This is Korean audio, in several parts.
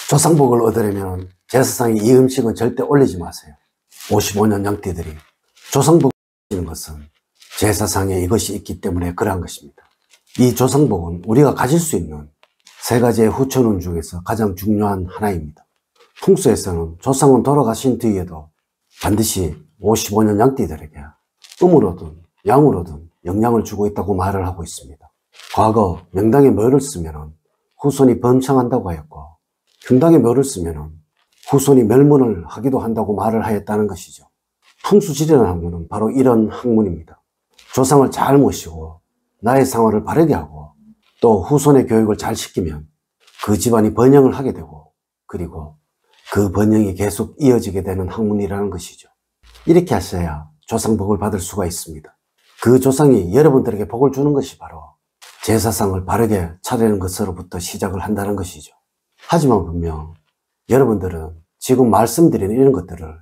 조상복을 얻으려면 제사상에 이 음식은 절대 올리지 마세요. 55년 양띠들이 조상복을 올리는 것은 제사상에 이것이 있기 때문에 그러한 것입니다. 이 조상복은 우리가 가질 수 있는 세 가지의 후천운 중에서 가장 중요한 하나입니다. 풍수에서는 조상은 돌아가신 뒤에도 반드시 55년 양띠들에게 음으로든 양으로든 영향을 주고 있다고 말을 하고 있습니다. 과거 명당에 묘를 쓰면 후손이 번창한다고 하였고, 평당에 묘를 쓰면 후손이 멸문을 하기도 한다고 말을 하였다는 것이죠. 풍수지리라는 학문은 바로 이런 학문입니다. 조상을 잘 모시고 나의 상화를 바르게 하고 또 후손의 교육을 잘 시키면 그 집안이 번영을 하게 되고, 그리고 그 번영이 계속 이어지게 되는 학문이라는 것이죠. 이렇게 하셔야 조상복을 받을 수가 있습니다. 그 조상이 여러분들에게 복을 주는 것이 바로 제사상을 바르게 차리는 것으로부터 시작을 한다는 것이죠. 하지만 분명 여러분들은 지금 말씀드린 이런 것들을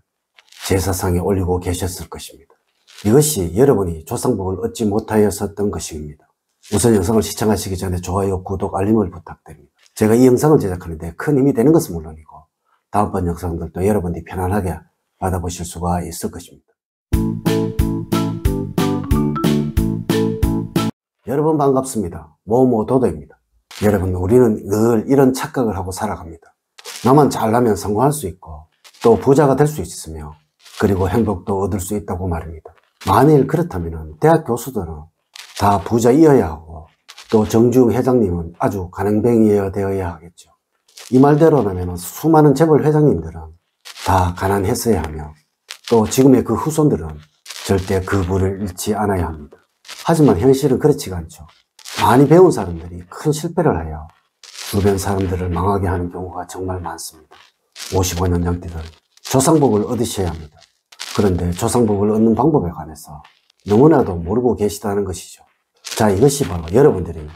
제사상에 올리고 계셨을 것입니다. 이것이 여러분이 조상복을 얻지 못하였었던 것입니다. 우선 영상을 시청하시기 전에 좋아요, 구독, 알림을 부탁드립니다. 제가 이 영상을 제작하는데 큰 힘이 되는 것은 물론이고 다음번 영상들도 여러분들이 편안하게 받아보실 수가 있을 것입니다. 여러분 반갑습니다. 모모도도입니다. 여러분, 우리는 늘 이런 착각을 하고 살아갑니다. 나만 잘나면 성공할 수 있고 또 부자가 될 수 있으며 그리고 행복도 얻을 수 있다고 말입니다. 만일 그렇다면 대학 교수들은 다 부자이어야 하고 또 정주영 회장님은 아주 가난뱅이여야 되어야 하겠죠. 이 말대로라면 수많은 재벌 회장님들은 다 가난했어야 하며 또 지금의 그 후손들은 절대 그 부를 잃지 않아야 합니다. 하지만 현실은 그렇지가 않죠. 많이 배운 사람들이 큰 실패를 하여 주변 사람들을 망하게 하는 경우가 정말 많습니다. 55년 양띠들, 조상복을 얻으셔야 합니다. 그런데 조상복을 얻는 방법에 관해서 너무나도 모르고 계시다는 것이죠. 자, 이것이 바로 여러분들이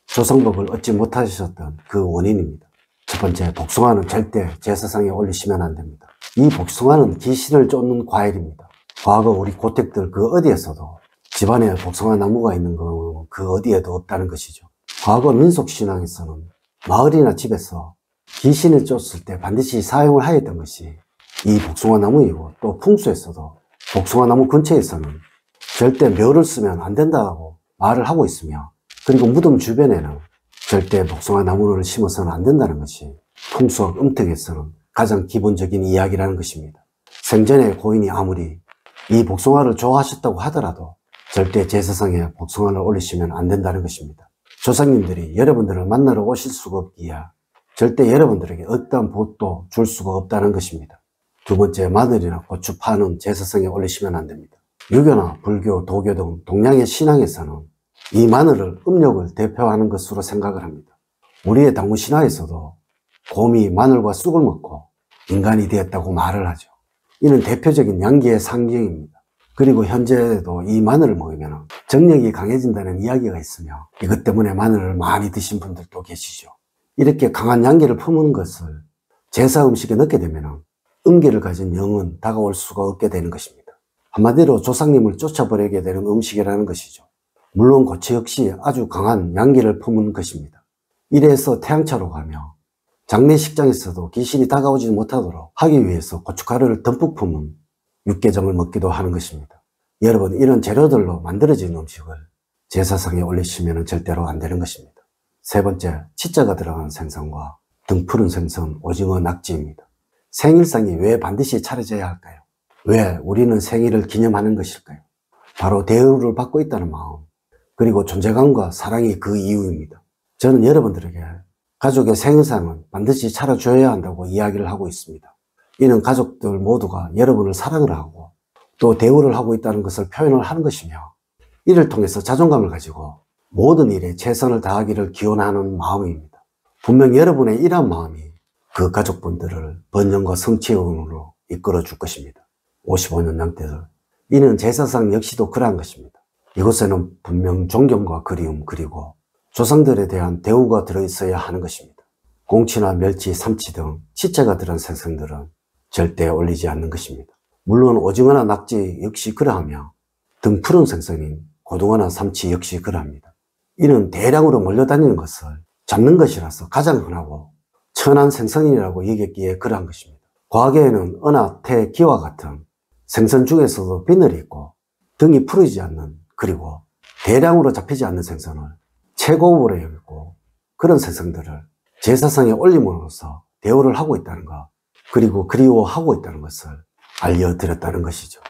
조상복을 얻지 못하셨던 그 원인입니다. 첫 번째, 복숭아는 절대 제사상에 올리시면 안 됩니다. 이 복숭아는 귀신을 쫓는 과일입니다. 과거 우리 고택들 그 어디에서도 집안에 복숭아 나무가 있는 건 그 어디에도 없다는 것이죠. 과거 민속신앙에서는 마을이나 집에서 귀신을 쫓을 때 반드시 사용을 하였던 것이 이 복숭아 나무이고, 또 풍수에서도 복숭아 나무 근처에서는 절대 묘를 쓰면 안 된다고 말을 하고 있으며, 그리고 무덤 주변에는 절대 복숭아 나무를 심어서는 안 된다는 것이 풍수학 음택에서는 가장 기본적인 이야기라는 것입니다. 생전에 고인이 아무리 이 복숭아를 좋아하셨다고 하더라도 절대 제사상에 복숭아를 올리시면 안 된다는 것입니다. 조상님들이 여러분들을 만나러 오실 수가 없기에 절대 여러분들에게 어떠한 복도 줄 수가 없다는 것입니다. 두 번째, 마늘이나 고추, 파는 제사상에 올리시면 안 됩니다. 유교나 불교, 도교 등 동양의 신앙에서는 이 마늘을 음력을 대표하는 것으로 생각을 합니다. 우리의 당군 신화에서도 곰이 마늘과 쑥을 먹고 인간이 되었다고 말을 하죠. 이는 대표적인 양기의 상징입니다. 그리고 현재도 이 마늘을 먹으면 정력이 강해진다는 이야기가 있으며 이것 때문에 마늘을 많이 드신 분들도 계시죠. 이렇게 강한 양기를 품은 것을 제사 음식에 넣게 되면 음기를 가진 영은 다가올 수가 없게 되는 것입니다. 한마디로 조상님을 쫓아버리게 되는 음식이라는 것이죠. 물론 고추 역시 아주 강한 양기를 품은 것입니다. 이래서 태양차로 가며 장례식장에서도 귀신이 다가오지 못하도록 하기 위해서 고춧가루를 듬뿍 품은 육개장을 먹기도 하는 것입니다. 여러분, 이런 재료들로 만들어진 음식을 제사상에 올리시면 절대로 안 되는 것입니다. 세 번째, 치자가 들어간 생선과 등푸른 생선, 오징어, 낙지입니다. 생일상이 왜 반드시 차려져야 할까요? 왜 우리는 생일을 기념하는 것일까요? 바로 대우를 받고 있다는 마음, 그리고 존재감과 사랑이 그 이유입니다. 저는 여러분들에게 가족의 생일상은 반드시 차려줘야 한다고 이야기를 하고 있습니다. 이는 가족들 모두가 여러분을 사랑을 하고 또 대우를 하고 있다는 것을 표현을 하는 것이며, 이를 통해서 자존감을 가지고 모든 일에 최선을 다하기를 기원하는 마음입니다. 분명 여러분의 이러한 마음이 그 가족분들을 번영과 성취의 운으로 이끌어 줄 것입니다. 55년 양떼들, 이는 제사상 역시도 그러한 것입니다. 이곳에는 분명 존경과 그리움, 그리고 조상들에 대한 대우가 들어있어야 하는 것입니다. 공치나 멸치, 삼치 등 치체가 들어간 생선들은 절대 올리지 않는 것입니다. 물론 오징어나 낙지 역시 그러하며 등푸른 생선인 고등어나 삼치 역시 그러합니다. 이는 대량으로 몰려다니는 것을 잡는 것이라서 가장 흔하고 천한 생선이라고 여겼기에 그러한 것입니다. 과거에는 은하, 태, 기와 같은 생선 중에서도 비늘이 있고 등이 풀어지지 않는, 그리고 대량으로 잡히지 않는 생선을 최고급으로 여겼고, 그런 생선들을 제사상에 올림으로써 대우를 하고 있다는 것, 그리고 그리워하고 있다는 것을 알려드렸다는 것이죠.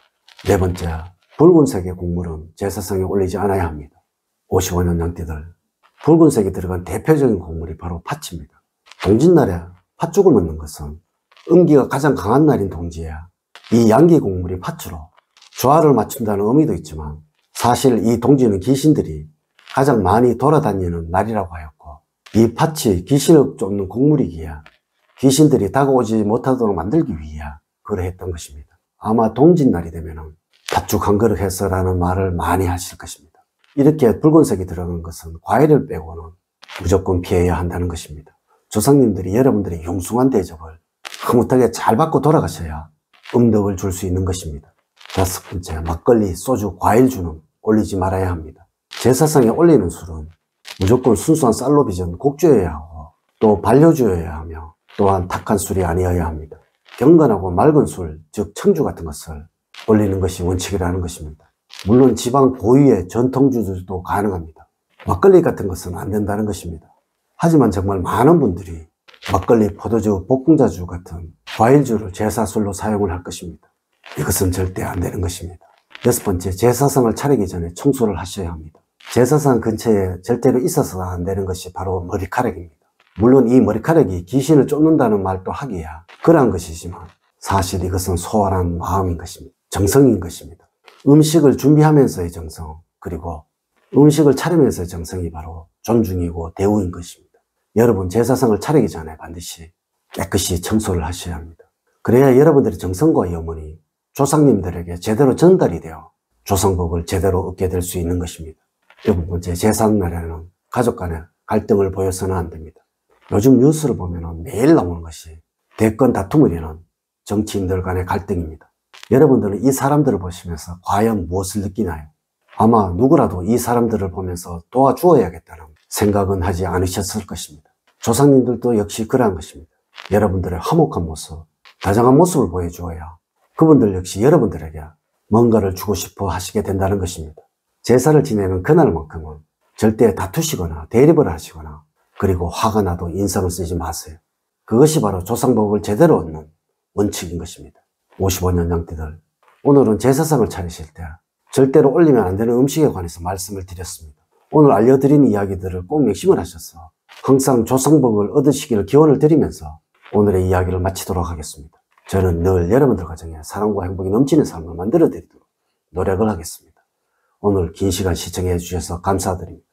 네 번째, 붉은색의 곡물은 제사상에 올리지 않아야 합니다. 55년 양띠들, 붉은색이 들어간 대표적인 곡물이 바로 팥입니다. 동짓날에 팥죽을 먹는 것은 음기가 가장 강한 날인 동지야 이 양기 곡물이 팥으로 조화를 맞춘다는 의미도 있지만, 사실 이 동지는 귀신들이 가장 많이 돌아다니는 날이라고 하였고, 이 팥이 귀신을 쫓는 곡물이기에 귀신들이 다가오지 못하도록 만들기 위해 그러했던 것입니다. 아마 동짓날이 되면 팥죽 한 그릇 해서라는 말을 많이 하실 것입니다. 이렇게 붉은색이 들어간 것은 과일을 빼고는 무조건 피해야 한다는 것입니다. 조상님들이 여러분들의 융숭한 대접을 흐뭇하게 잘 받고 돌아가셔야 음덕을 줄 수 있는 것입니다. 다섯 번째, 막걸리, 소주, 과일주는 올리지 말아야 합니다. 제사상에 올리는 술은 무조건 순수한 쌀로 빚은 곡주여야 하고, 또 반려주여야 하며, 또한 탁한 술이 아니어야 합니다. 경건하고 맑은 술, 즉 청주 같은 것을 올리는 것이 원칙이라는 것입니다. 물론 지방 고유의 전통주들도 가능합니다. 막걸리 같은 것은 안 된다는 것입니다. 하지만 정말 많은 분들이 막걸리, 포도주, 볶음자주 같은 과일주를 제사술로 사용을 할 것입니다. 이것은 절대 안 되는 것입니다. 여섯 번째, 제사상을 차리기 전에 청소를 하셔야 합니다. 제사상 근처에 절대로 있어서는 안 되는 것이 바로 머리카락입니다. 물론 이 머리카락이 귀신을 쫓는다는 말도 하기야 그러한 것이지만, 사실 이것은 소원한 마음인 것입니다. 정성인 것입니다. 음식을 준비하면서의 정성, 그리고 음식을 차리면서의 정성이 바로 존중이고 대우인 것입니다. 여러분, 제사상을 차리기 전에 반드시 깨끗이 청소를 하셔야 합니다. 그래야 여러분들의 정성과 염원이 조상님들에게 제대로 전달이 되어 조상복을 제대로 얻게 될 수 있는 것입니다. 일곱 번째, 제사날에는 가족 간의 갈등을 보여서는 안 됩니다. 요즘 뉴스를 보면 매일 나오는 것이 대권 다툼을 이루는 정치인들 간의 갈등입니다. 여러분들은 이 사람들을 보시면서 과연 무엇을 느끼나요? 아마 누구라도 이 사람들을 보면서 도와주어야겠다는 생각은 하지 않으셨을 것입니다. 조상님들도 역시 그러한 것입니다. 여러분들의 화목한 모습, 다정한 모습을 보여주어야 그분들 역시 여러분들에게 뭔가를 주고 싶어 하시게 된다는 것입니다. 제사를 지내는 그날만큼은 절대 다투시거나 대립을 하시거나, 그리고 화가 나도 인성을 쓰지 마세요. 그것이 바로 조상복을 제대로 얻는 원칙인 것입니다. 55년 양띠들, 오늘은 제사상을 차리실 때 절대로 올리면 안 되는 음식에 관해서 말씀을 드렸습니다. 오늘 알려드린 이야기들을 꼭 명심을 하셔서 항상 조상복을 얻으시기를 기원을 드리면서 오늘의 이야기를 마치도록 하겠습니다. 저는 늘 여러분들 가정에 사랑과 행복이 넘치는 삶을 만들어 드리도록 노력을 하겠습니다. 오늘 긴 시간 시청해 주셔서 감사드립니다.